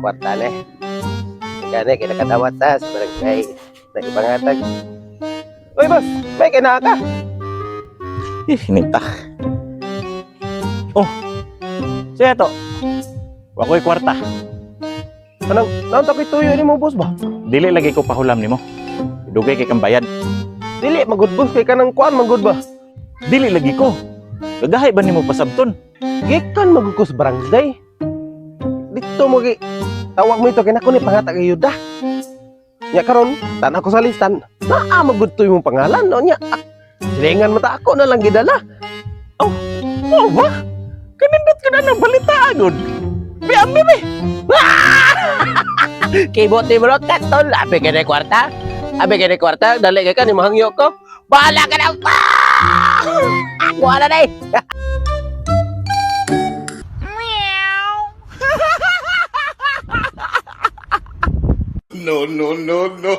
kwarta ni. Gani kinakadawat sa barangay. Nagpangatag. Uy, boss, may kina ka. Nita. Oh, siya to. Wako'y kwarta. Anong takoy tuyo ni mo, boss ba? Dili lagi ko pahulam nimo. Dugay kay kang bayad. Dili, magud boss, kay kanang kuan, magud ba? Dili lagi ko. Gagahay ba nimo pasabton? Gikan magukos barangay. Dito mo gi tawag mo ito kinako ni pangatag ayuda. Nya karon tan ako sa listan. Naa magudtoy mong pangalan no nya. Silingan mo ta ako na lang gidala. Oh ba? Kanindot ko na ng balita agad. Biambi be. Kibote bro katol abi kene kwarta. Abi kene kwarta dali ka ni mahangyo ko. Bahala ka na. Wala dai. No, no, no, no.